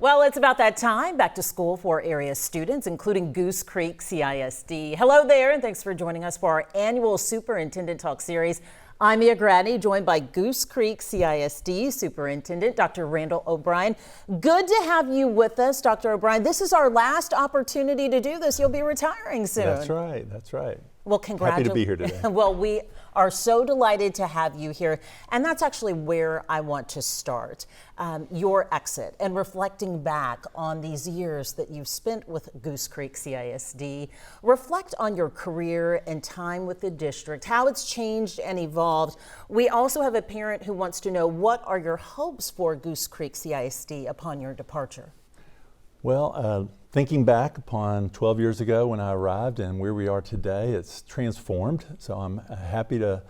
Well, it's about that time, back to school for area students, including Goose Creek CISD. Hello there, and thanks for joining us for our annual Superintendent Talk series. I'm Mia Gradney, joined by Goose Creek CISD Superintendent Dr. Randal O'Brien. Good to have you with us, Dr. O'Brien. This is our last opportunity to do this. You'll be retiring soon. That's right. That's right. Well, happy to be here today. Well, we are so delighted to have you here, and that's actually where I want to start. Your exit and reflecting back on these years that you've spent with Goose Creek CISD. Reflect on your career and time with the district, how it's changed and evolved. We also have a parent who wants to know, what are your hopes for Goose Creek CISD upon your departure? Well, thinking back upon 12 years ago when I arrived and where we are today, it's transformed. So I'm happy to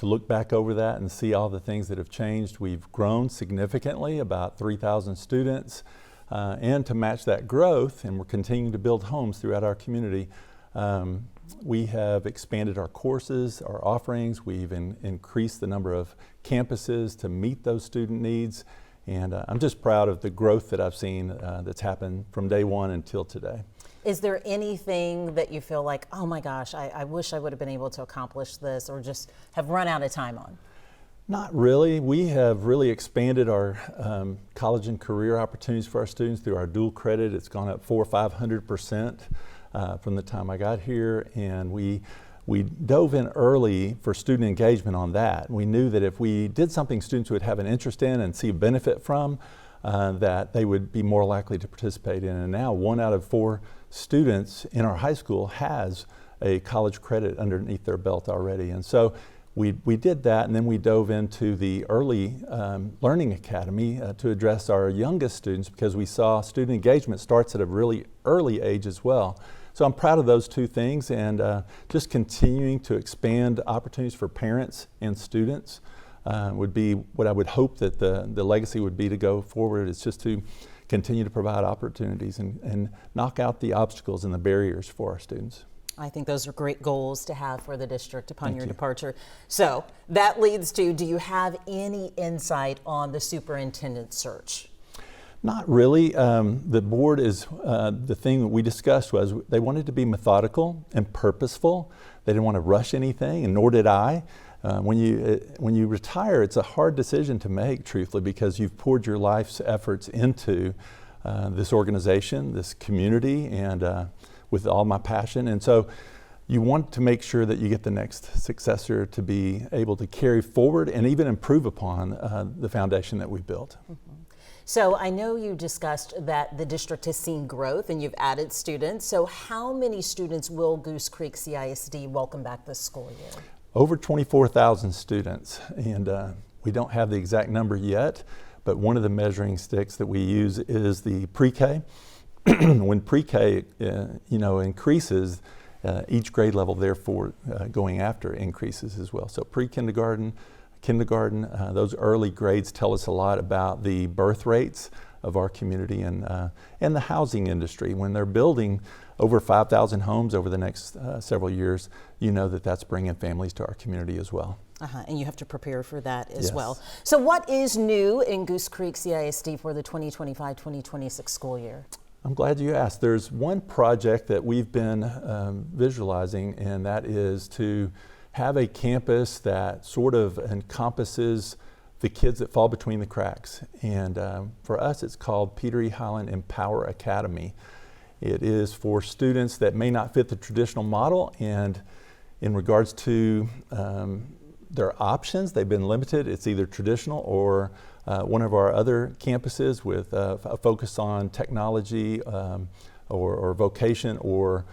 look back over that and see all the things that have changed. We've grown significantly, about 3,000 students, and to match that growth, and we're continuing to build homes throughout our community. We have expanded our courses, our offerings. We've increased the number of campuses to meet those student needs. And I'm just proud of the growth that I've seen that's happened from day one until today. Is there anything that you feel like, oh my gosh, I wish I would have been able to accomplish this, or just have run out of time on? Not really. We have really expanded our college and career opportunities for our students through our dual credit. It's gone up 400% or 500% from the time I got here, and we dove in early for student engagement on that. We knew that if we did something students would have an interest in and see a benefit from, that they would be more likely to participate in. And now 1 out of 4 students in our high school has a college credit underneath their belt already. And so we did that, and then we dove into the early learning academy to address our youngest students, because we saw student engagement starts at a really early age as well. So I'm proud of those two things, and just continuing to expand opportunities for parents and students would be what I would hope that the legacy would be to go forward. It's just to continue to provide opportunities and knock out the obstacles and the barriers for our students. I think those are great goals to have for the district upon your departure. So that leads to, do you have any insight on the superintendent search? Not really. The board is, the thing that we discussed was they wanted to be methodical and purposeful. They didn't want to rush anything, and nor did I. When you retire, it's a hard decision to make, truthfully, because you've poured your life's efforts into this organization, this community, and with all my passion. And so you want to make sure that you get the next successor to be able to carry forward and even improve upon the foundation that we've built. Mm-hmm. So I know you discussed that the district has seen growth and you've added students. So how many students will Goose Creek CISD welcome back this school year? Over 24,000 students, and we don't have the exact number yet, but one of the measuring sticks that we use is the pre-K. When pre-K increases, each grade level therefore going after increases as well. So pre-kindergarten, kindergarten, those early grades tell us a lot about the birth rates of our community and the housing industry. When they're building over 5,000 homes over the next several years, you know that that's bringing families to our community as well. And you have to prepare for that as well. So what is new in Goose Creek CISD for the 2025-2026 school year? I'm glad you asked. There's one project that we've been visualizing, and that is to have a campus that sort of encompasses the kids that fall between the cracks. And for us, it's called Peter E. Highland Empower Academy. It is for students that may not fit the traditional model, and in regards to their options, they've been limited. It's either traditional or one of our other campuses with a focus on technology or vocation or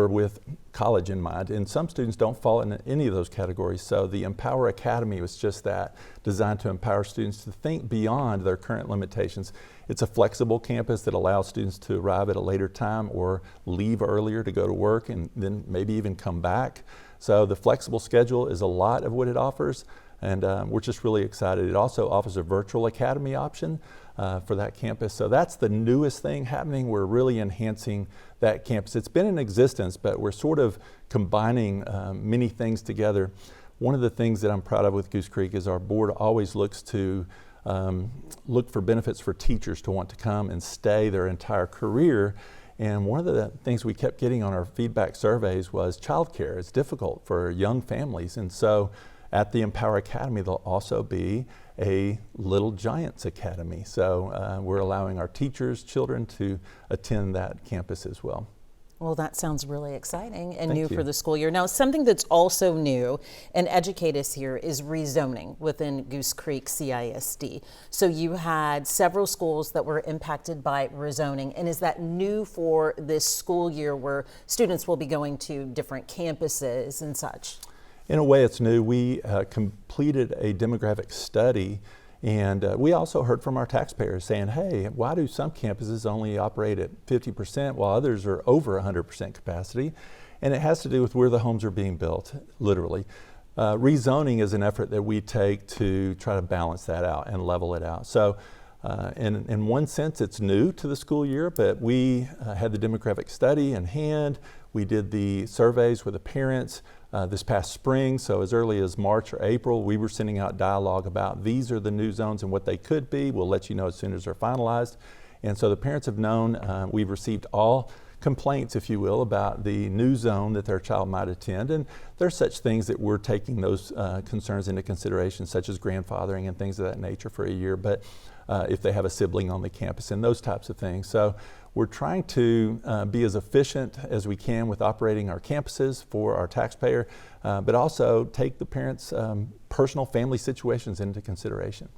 with college in mind. And some students don't fall in any of those categories. So the Empower Academy was just that, designed to empower students to think beyond their current limitations. It's a flexible campus that allows students to arrive at a later time or leave earlier to go to work and then maybe even come back. So the flexible schedule is a lot of what it offers, and we're just really excited. It also offers a virtual academy option for that campus. So that's the newest thing happening. We're really enhancing that campus. It's been in existence, but we're sort of combining many things together. One of the things that I'm proud of with Goose Creek is our board always looks to look for benefits for teachers to want to come and stay their entire career. And one of the things we kept getting on our feedback surveys was childcare. It's difficult for young families. And so at the Empower Academy, there'll also be a Little Giants Academy. So we're allowing our teachers, children to attend that campus as well. Well, that sounds really exciting and Thank new you. for the school year. Now, something that's also new, and educate us here, is rezoning within Goose Creek CISD. So you had several schools that were impacted by rezoning, and is that new for this school year where students will be going to different campuses and such? In a way, it's new. We completed a demographic study, and we also heard from our taxpayers saying, hey, why do some campuses only operate at 50% while others are over 100% capacity? And it has to do with where the homes are being built, literally. Rezoning is an effort that we take to try to balance that out and level it out. So in one sense, it's new to the school year, but we had the demographic study in hand. We did the surveys with the parents this past spring. So as early as March or April, we were sending out dialogue about these are the new zones and what they could be. We'll let you know as soon as they're finalized. And so the parents have known. We've received all complaints, if you will, about the new zone that their child might attend. And there's such things that we're taking those concerns into consideration, such as grandfathering and things of that nature for a year. But if they have a sibling on the campus and those types of things. So we're trying to be as efficient as we can with operating our campuses for our taxpayer, but also take the parents' personal family situations into consideration.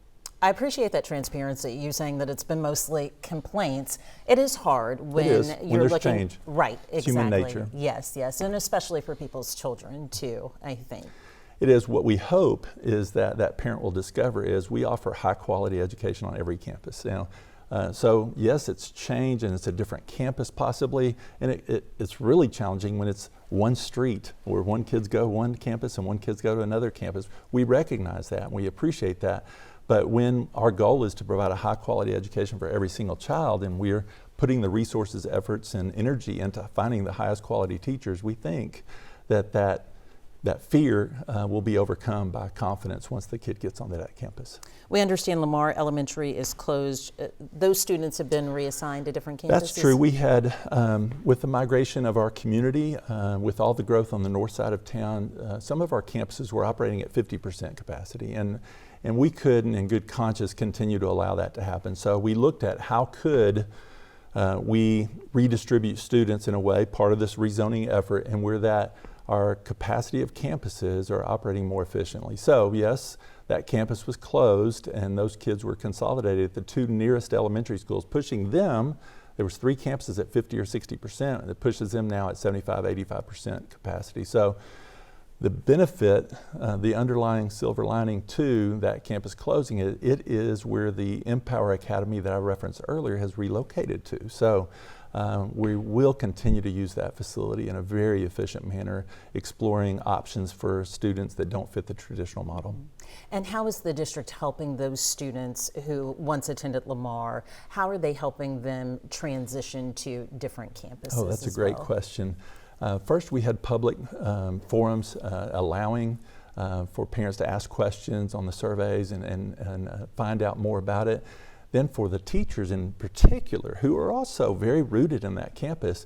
I appreciate that transparency. You saying that it's been mostly complaints. It is hard when you're there's looking change. Right, exactly. It's human nature. Yes, yes, and especially for people's children too, I think. It is. What we hope is that parent will discover is we offer high quality education on every campus. So yes, it's change and it's a different campus possibly, and it's really challenging when it's one street where one kids go one campus and one kids go to another campus. We recognize that and we appreciate that. But when our goal is to provide a high quality education for every single child and we're putting the resources, efforts, and energy into finding the highest quality teachers, we think that fear will be overcome by confidence once the kid gets onto that campus. We understand Lamar Elementary is closed. Those students have been reassigned to different campuses? That's true. We had, with the migration of our community, with all the growth on the north side of town, some of our campuses were operating at 50% capacity. And we couldn't, in good conscience, continue to allow that to happen. So we looked at how could we redistribute students in a way, part of this rezoning effort, and where that our capacity of campuses are operating more efficiently. So yes, that campus was closed and those kids were consolidated at the two nearest elementary schools, pushing them, there was 3 campuses at 50 or 60%, and it pushes them now at 75, 85% capacity. So the benefit, the underlying silver lining to that campus closing, it is where the Empower Academy that I referenced earlier has relocated to. So we will continue to use that facility in a very efficient manner, exploring options for students that don't fit the traditional model. And how is the district helping those students who once attended Lamar? How are they helping them transition to different campuses? Oh, that's a great question. First, we had public forums allowing for parents to ask questions on the surveys and find out more about it. Then for the teachers in particular, who are also very rooted in that campus,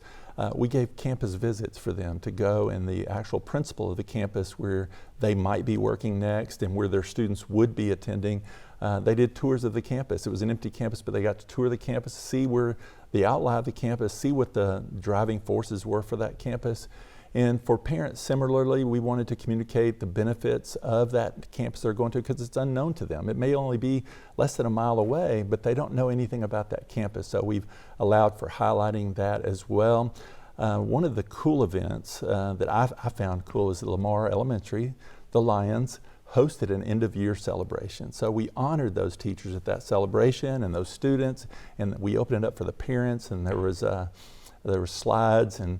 we gave campus visits for them to go and the actual principal of the campus where they might be working next and where their students would be attending. They did tours of the campus. It was an empty campus, but they got to tour the campus, see where the outline of the campus, see what the driving forces were for that campus. And for parents, similarly, we wanted to communicate the benefits of that campus they're going to because it's unknown to them. It may only be less than a mile away, but they don't know anything about that campus. So we've allowed for highlighting that as well. One of the cool events that I found cool is Lamar Elementary, the Lions, hosted an end-of-year celebration. So we honored those teachers at that celebration and those students, and we opened it up for the parents, and there were slides and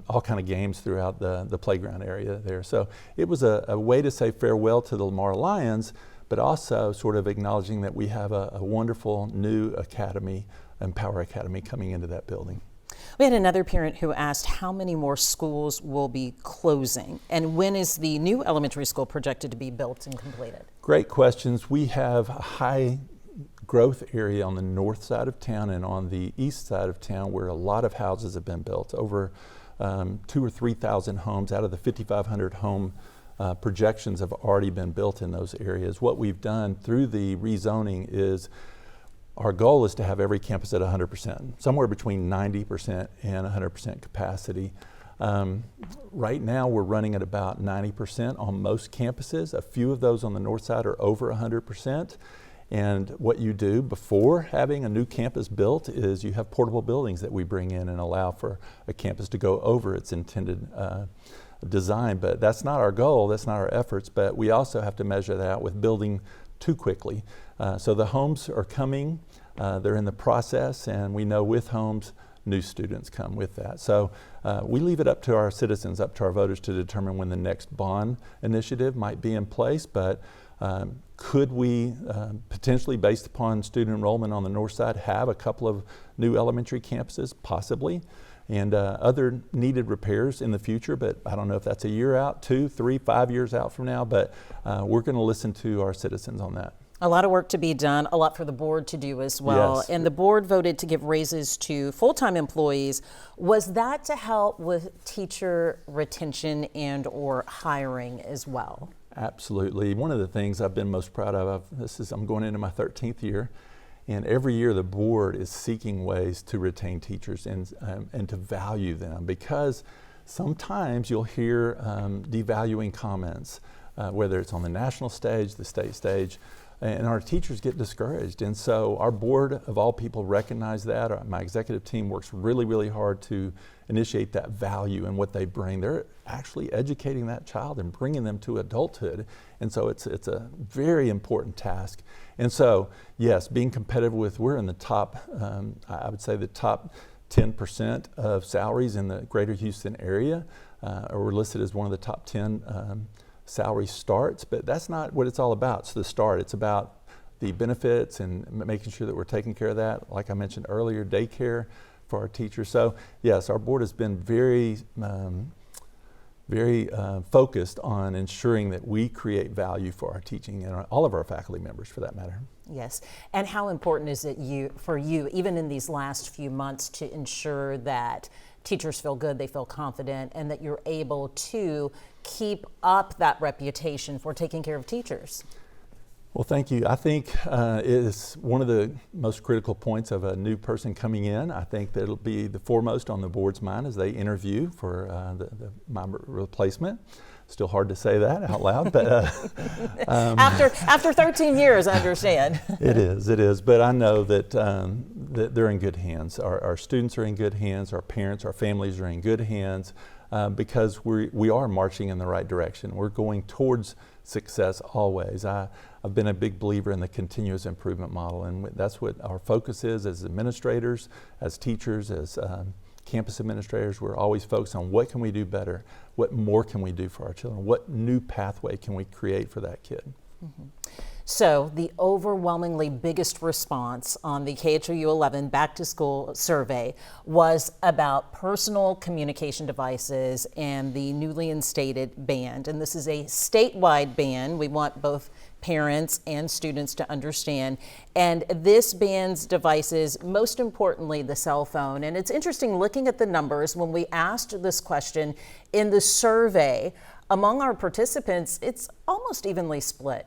all kind of games throughout the playground area there. So it was a way to say farewell to the Lamar Lions, but also sort of acknowledging that we have a wonderful new academy, Empower Academy, coming into that building. We had another parent who asked how many more schools will be closing, and when is the new elementary school projected to be built and completed? Great questions. We have a high growth area on the north side of town and on the east side of town where a lot of houses have been built. Over 2,000 or 3,000 homes out of the 5,500 home projections have already been built in those areas. What we've done through the rezoning is our goal is to have every campus at 100%, somewhere between 90% and 100% capacity. Right now we're running at about 90% on most campuses. A few of those on the north side are over 100%. And what you do before having a new campus built is you have portable buildings that we bring in and allow for a campus to go over its intended design. But that's not our goal, that's not our efforts, but we also have to measure that out with building too quickly. So the homes are coming, they're in the process, and we know with homes, new students come with that. So we leave it up to our citizens, up to our voters to determine when the next bond initiative might be in place, but could we potentially, based upon student enrollment on the north side, have a couple of new elementary campuses? Possibly. And other needed repairs in the future, but I don't know if that's a year out, 2, 3, 5 years out from now, but we're going to listen to our citizens on that. A lot of work to be done, a lot for the board to do as well. Yes. And the board voted to give raises to full-time employees. Was that to help with teacher retention and or hiring as well? Absolutely. One of the things I've been most proud of, I'm going into my 13th year, and every year the board is seeking ways to retain teachers and to value them, because sometimes you'll hear devaluing comments, whether it's on the national stage, the state stage, and our teachers get discouraged. And so our board of all people recognize that. My executive team works really, really hard to initiate that value and what they bring. They're actually educating that child and bringing them to adulthood. And so it's a very important task. And so, yes, being competitive we're in the top, I would say the top 10% of salaries in the greater Houston area, or we're listed as one of the top 10 salary starts, but that's not what it's all about. It's the start. It's about the benefits and making sure that we're taking care of that. Like I mentioned earlier, daycare for our teachers. So yes, our board has been very focused on ensuring that we create value for our teaching and all of our faculty members for that matter. Yes, and how important is it for you, even in these last few months, to ensure that teachers feel good, they feel confident, and that you're able to keep up that reputation for taking care of teachers? Well, thank you. I think it is one of the most critical points of a new person coming in. I think that it'll be the foremost on the board's mind as they interview for my replacement. Still hard to say that out loud, but after 13 years, I understand. It is. But I know that that they're in good hands. Our students are in good hands. Our parents, our families are in good hands because we are marching in the right direction. We're going towards success always. I've been a big believer in the continuous improvement model, and that's what our focus is as administrators, as teachers, as campus administrators. We're always focused on what can we do better, what more can we do for our children, what new pathway can we create for that kid. Mm-hmm. So the overwhelmingly biggest response on the KHOU 11 back to school survey was about personal communication devices and the newly instated ban. And this is a statewide ban. We want both parents and students to understand. And this bans devices, most importantly, the cell phone. And it's interesting looking at the numbers when we asked this question in the survey among our participants, it's almost evenly split.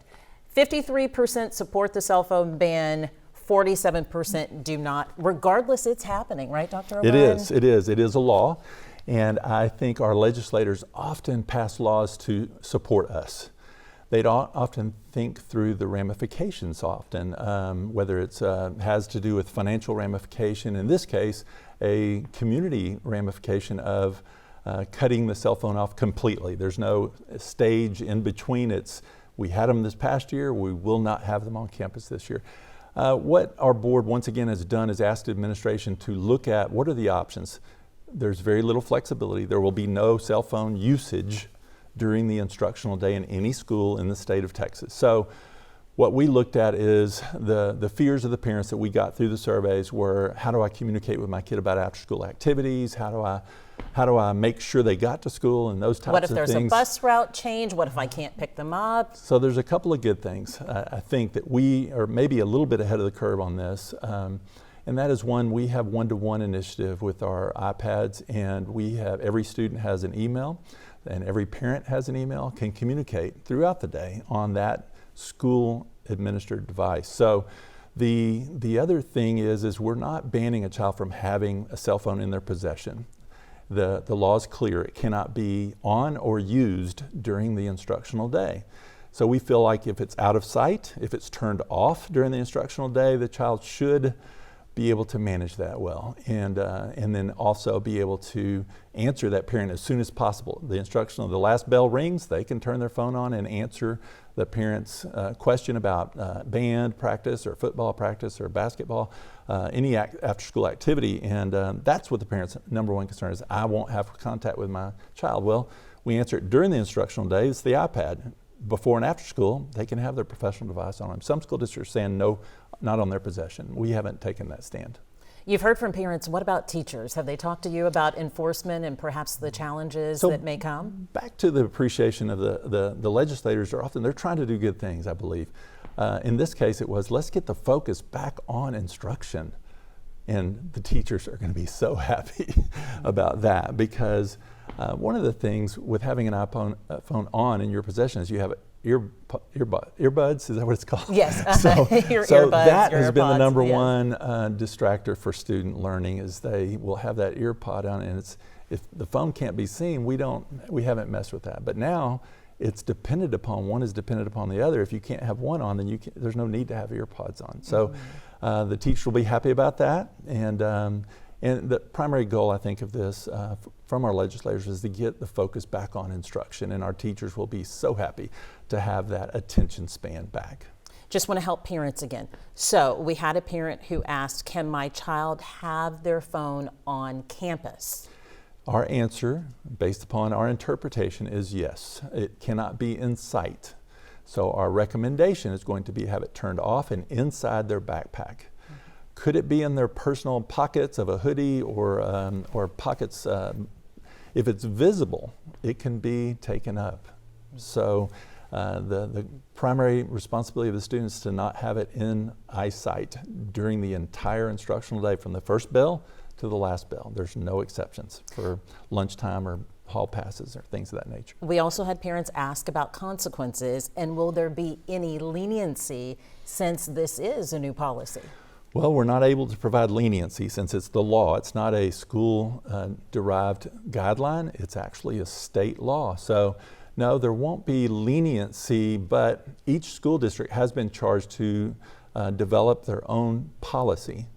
53% support the cell phone ban, 47% do not. Regardless, it's happening, right, Dr. O'Brien? It is a law. And I think our legislators often pass laws to support us. They don't often think through the ramifications often, whether it has to do with financial ramification, in this case, a community ramification of cutting the cell phone off completely. There's no stage in between. We had them this past year, we will not have them on campus this year. What our board once again has done is asked administration to look at what are the options. There's very little flexibility. There will be no cell phone usage during the instructional day in any school in the state of Texas. So What we looked at is the fears of the parents that we got through the surveys were, how do I communicate with my kid about after school activities? How do I make sure they got to school and those types of things? What if there's a bus route change? What if I can't pick them up? So there's a couple of good things. I think that we are maybe a little bit ahead of the curve on this. And that is one, we have one-to-one initiative with our iPads, and we have, every student has an email and every parent has an email, can communicate throughout the day on that school administered device. So the other thing is we're not banning a child from having a cell phone in their possession. The law is clear. It cannot be on or used during the instructional day. So we feel like if it's out of sight, if it's turned off during the instructional day, the child should be able to manage that well, and then also be able to answer that parent as soon as possible. The last bell rings, they can turn their phone on and answer the parent's question about band practice or football practice or basketball, any after school activity, and that's what the parent's number one concern is. I won't have contact with my child. Well, we answer it during the instructional day. It's the iPad. Before and after school, they can have their professional device on them. Some school districts are saying no, not on their possession. We haven't taken that stand. You've heard from parents. What about teachers? Have they talked to you about enforcement and perhaps the challenges that may come? Back to the appreciation of the legislators are often, they're trying to do good things, I believe. In this case, it was, let's get the focus back on instruction. And the teachers are going to be so happy about that, because one of the things with having an iPhone phone on in your possession is you have earbuds, is that what it's called? Yes, your so earbuds, that your has been the AirPods, number yes. one distractor for student learning, is they will have that ear pod on, and it's, if the phone can't be seen, we haven't messed with that. But now it's dependent upon, one is dependent upon the other. If you can't have one on, then there's no need to have ear pods on. So the teacher will be happy about that, and the primary goal, I think, of this from our legislators is to get the focus back on instruction, and our teachers will be so happy to have that attention span back. Just want to help parents again. So we had a parent who asked, can my child have their phone on campus? Our answer, based upon our interpretation, is yes. It cannot be in sight. So our recommendation is going to be have it turned off and inside their backpack. Could it be in their personal pockets of a hoodie or pockets? If it's visible, it can be taken up. So the primary responsibility of the students is to not have it in eyesight during the entire instructional day, from the first bell to the last bell. There's no exceptions for lunchtime or hall passes or things of that nature. We also had parents ask about consequences, and will there be any leniency since this is a new policy? Well, we're not able to provide leniency since it's the law. It's not a school derived guideline. It's actually a state law. So no, there won't be leniency, but each school district has been charged to develop their own policy.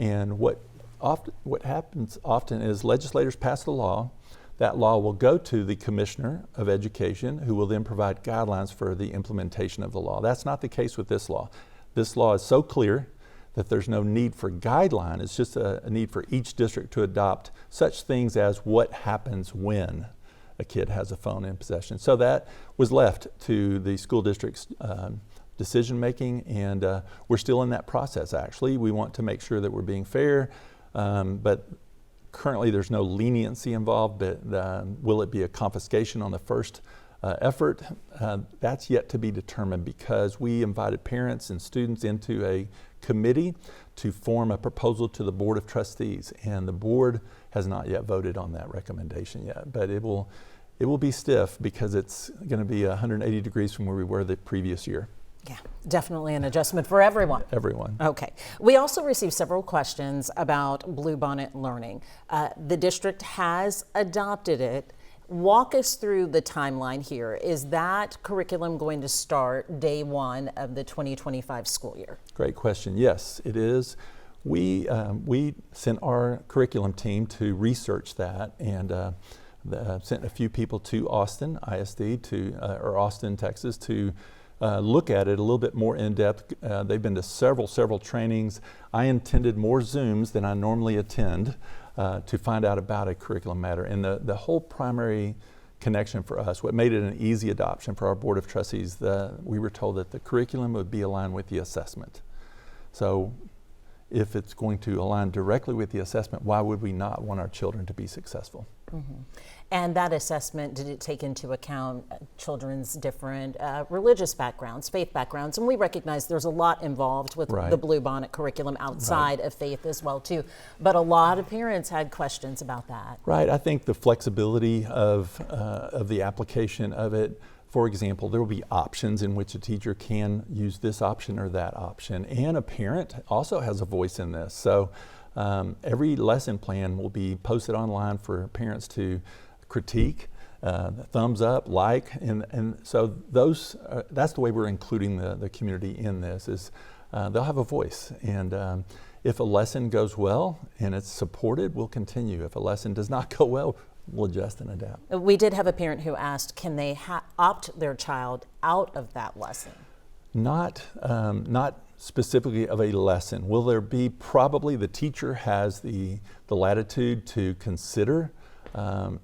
And what happens often is legislators pass the law. That law will go to the Commissioner of Education, who will then provide guidelines for the implementation of the law. That's not the case with this law. This law is so clear that there's no need for guideline. It's just a need for each district to adopt such things as what happens when a kid has a phone in possession. So that was left to the school district's decision making, and we're still in that process, actually. We want to make sure that we're being fair, but currently there's no leniency involved. But will it be a confiscation on the first effort? That's yet to be determined, because we invited parents and students into a committee to form a proposal to the Board of Trustees, and the board has not yet voted on that recommendation yet, but it will be stiff because it's going to be 180 degrees from where we were the previous year. Yeah, definitely an adjustment for everyone. Everyone. Okay. We also received several questions about Blue Bonnet learning. The district has adopted it. Walk us through the timeline here. Is that curriculum going to start day one of the 2025 school year? Great question. Yes, it is. We sent our curriculum team to research that, and sent a few people to Austin ISD or Austin, Texas, to look at it a little bit more in depth. They've been to several trainings. I attended more Zooms than I normally attend to find out about a curriculum matter. And the whole primary connection for us. What made it an easy adoption for our Board of Trustees, we were told that the curriculum would be aligned with the assessment. So if it's going to align directly with the assessment, why would we not want our children to be successful? Mm-hmm. And that assessment, did it take into account children's different religious backgrounds, faith backgrounds? And we recognize there's a lot involved with the Blue Bonnet curriculum outside of faith as well too. But a lot of parents had questions about that. Right. I think the flexibility of the application of it. For example, there will be options in which a teacher can use this option or that option, and a parent also has a voice in this. So every lesson plan will be posted online for parents to critique, thumbs up, like, and so those that's the way we're including the community in this. Is they'll have a voice, and if a lesson goes well and it's supported, we'll continue. If a lesson does not go well, we'll adjust and adapt. We did have a parent who asked, can they opt their child out of that lesson? Not specifically of a lesson. Will there be? Probably the teacher has the latitude to consider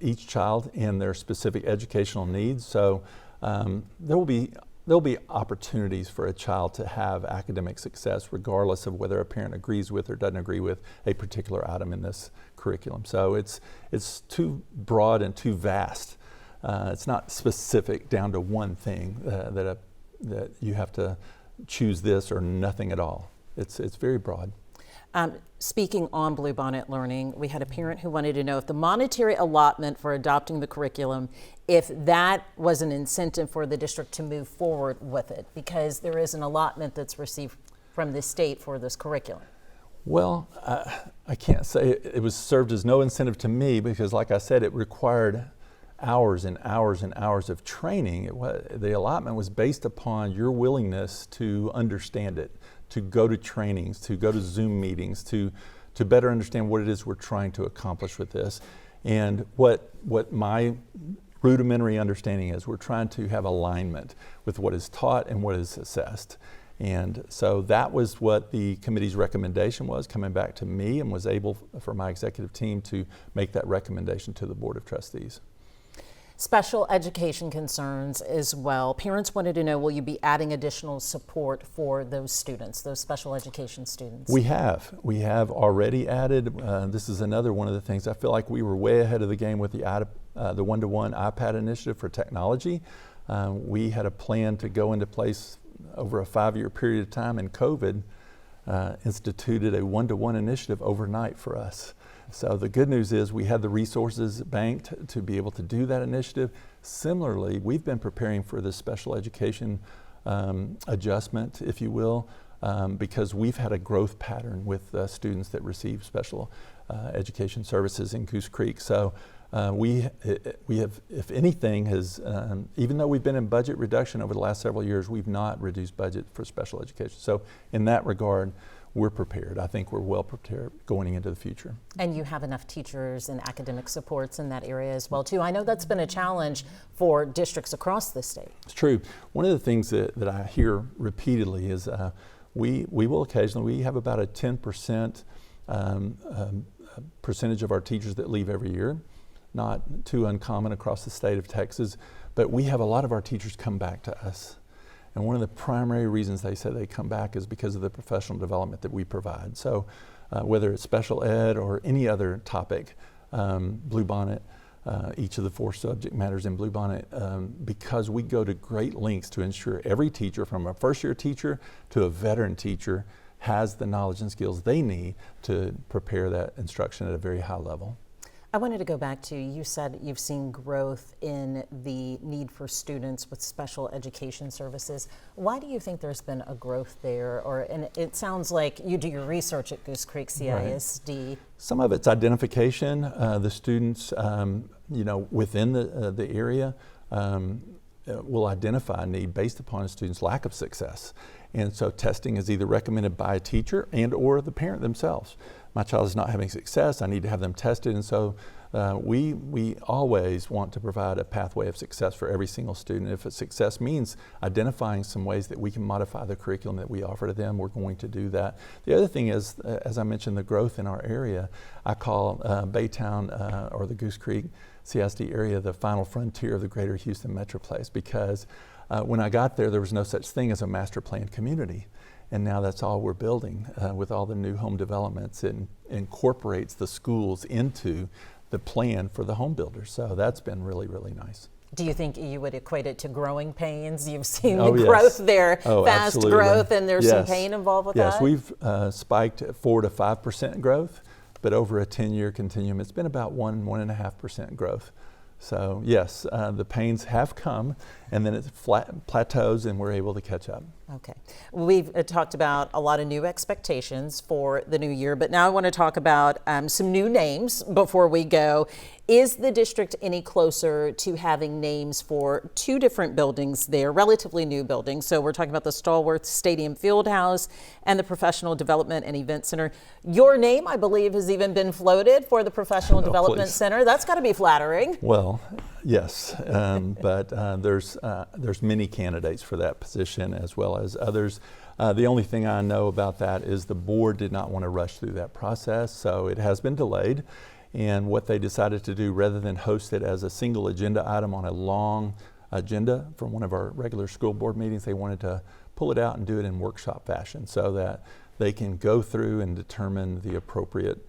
each child and their specific educational needs. So there'll be opportunities for a child to have academic success regardless of whether a parent agrees with or doesn't agree with a particular item in this curriculum. So it's too broad and too vast. It's not specific down to one thing that you have to choose this or nothing at all. It's very broad. Speaking on Blue Bonnet Learning, we had a parent who wanted to know if the monetary allotment for adopting the curriculum, if that was an incentive for the district to move forward with it, because there is an allotment that's received from the state for this curriculum. Well, I can't say it was served as no incentive to me, because like I said, it required hours and hours and hours of training. The allotment was based upon your willingness to understand it, to go to trainings, to go to Zoom meetings, to better understand what it is we're trying to accomplish with this. And what my rudimentary understanding is, we're trying to have alignment with what is taught and what is assessed. And so that was what the committee's recommendation was, coming back to me, and was able for my executive team to make that recommendation to the Board of Trustees. Special education concerns as well. Parents wanted to know, will you be adding additional support for those students, those special education students? We have already added. This is another one of the things. I feel like we were way ahead of the game with the one-to-one iPad initiative for technology. We had a plan to go into place over a 5-year period of time, and COVID instituted a one-to-one initiative overnight for us. So the good news is we had the resources banked to be able to do that initiative. Similarly, we've been preparing for this special education adjustment, if you will, because we've had a growth pattern with students that receive special education services in Goose Creek. So we have, if anything, has even though we've been in budget reduction over the last several years, we've not reduced budget for special education. So in that regard, we're prepared. I think we're well prepared going into the future. And you have enough teachers and academic supports in that area as well too. I know that's been a challenge for districts across the state. It's true. One of the things that I hear repeatedly is we will occasionally, we have about a 10% percentage of our teachers that leave every year. Not too uncommon across the state of Texas, but we have a lot of our teachers come back to us. And one of the primary reasons they say they come back is because of the professional development that we provide. So whether it's special ed or any other topic, Blue Bonnet, each of the 4 subject matters in Blue Bonnet, because we go to great lengths to ensure every teacher, from a first-year teacher to a veteran teacher, has the knowledge and skills they need to prepare that instruction at a very high level. I wanted to go back to, you said you've seen growth in the need for students with special education services. Why do you think there's been a growth there? And it sounds like you do your research at Goose Creek CISD. Right. Some of it's identification. The students, within the area will identify a need based upon a student's lack of success. And so testing is either recommended by a teacher and or the parent themselves. My child is not having success, I need to have them tested, and so we always want to provide a pathway of success for every single student. If success means identifying some ways that we can modify the curriculum that we offer to them, we're going to do that. The other thing is, as I mentioned, the growth in our area. I call Baytown or the Goose Creek CISD area the final frontier of the greater Houston Metroplex, because when I got there was no such thing as a master planned community. And now that's all we're building with all the new home developments. It incorporates the schools into the plan for the home builders. So that's been really, really nice. Do you think you would equate it to growing pains? You've seen Oh, the yes. growth there, Oh, fast absolutely. growth, and there's some Yes. pain involved with Yes, that? we've spiked at 4 to 5% growth, but over a 10-year continuum, it's been about 1.5% growth. So yes, the pains have come, and then it plateaus, and we're able to catch up. Okay. We've talked about a lot of new expectations for the new year, but now I want to talk about some new names before we go. Is the district any closer to having names for 2 different buildings there, relatively new buildings? So we're talking about the Stallworth Stadium Fieldhouse and the Professional Development and Event Center. Your name, I believe, has even been floated for the Professional Development Please. Center. That's got to be flattering. Well, yes, but there's many candidates for that position as well as others. The only thing I know about that is the board did not want to rush through that process, so it has been delayed. And what they decided to do, rather than host it as a single agenda item on a long agenda from one of our regular school board meetings, they wanted to pull it out and do it in workshop fashion so that they can go through and determine the appropriate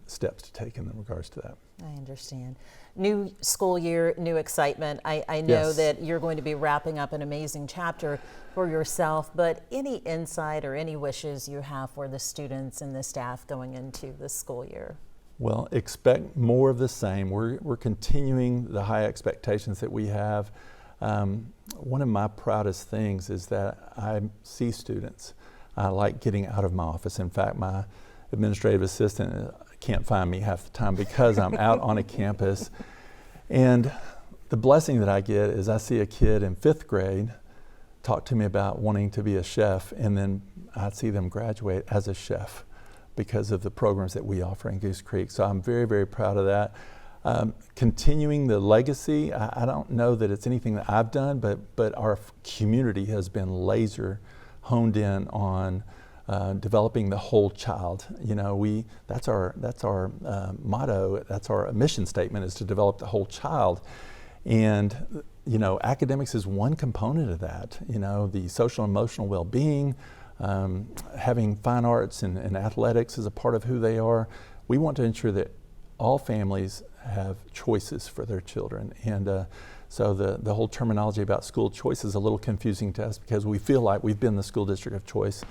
steps to take in regards to that. I understand. New school year, new excitement. I know Yes. that you're going to be wrapping up an amazing chapter for yourself, but any insight or any wishes you have for the students and the staff going into this school year? Well, expect more of the same. We're continuing the high expectations that we have. One of my proudest things is that I see students. I like getting out of my office. In fact, my administrative assistant can't find me half the time because I'm out on a campus. And the blessing that I get is I see a kid in 5th grade talk to me about wanting to be a chef, and then I see them graduate as a chef because of the programs that we offer in Goose Creek. So I'm very, very proud of that. Continuing the legacy, I don't know that it's anything that I've done, but our community has been laser honed in on developing the whole child. You know, that's our motto, that's our mission statement, is to develop the whole child. And you know, academics is one component of that. You know, the social and emotional well-being, having fine arts and athletics is a part of who they are. We want to ensure that all families have choices for their children. And so the whole terminology about school choice is a little confusing to us because we feel like we've been the school district of choice,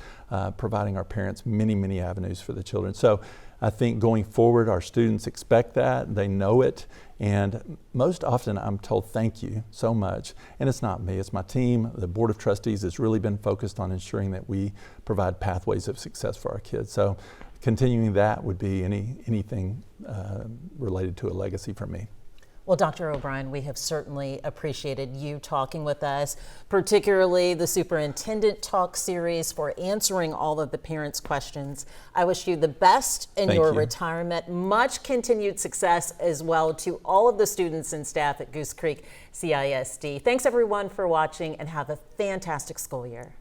providing our parents many, many avenues for the children. So I think going forward, our students expect that, they know it, and most often I'm told thank you so much. And it's not me, it's my team. The Board of Trustees has really been focused on ensuring that we provide pathways of success for our kids. So continuing that would be anything related to a legacy for me. Well, Dr. O'Brien, we have certainly appreciated you talking with us, particularly the Superintendent Talk series, for answering all of the parents' questions. I wish you the best in your retirement. Much continued success as well to all of the students and staff at Goose Creek CISD. Thanks everyone for watching, and have a fantastic school year.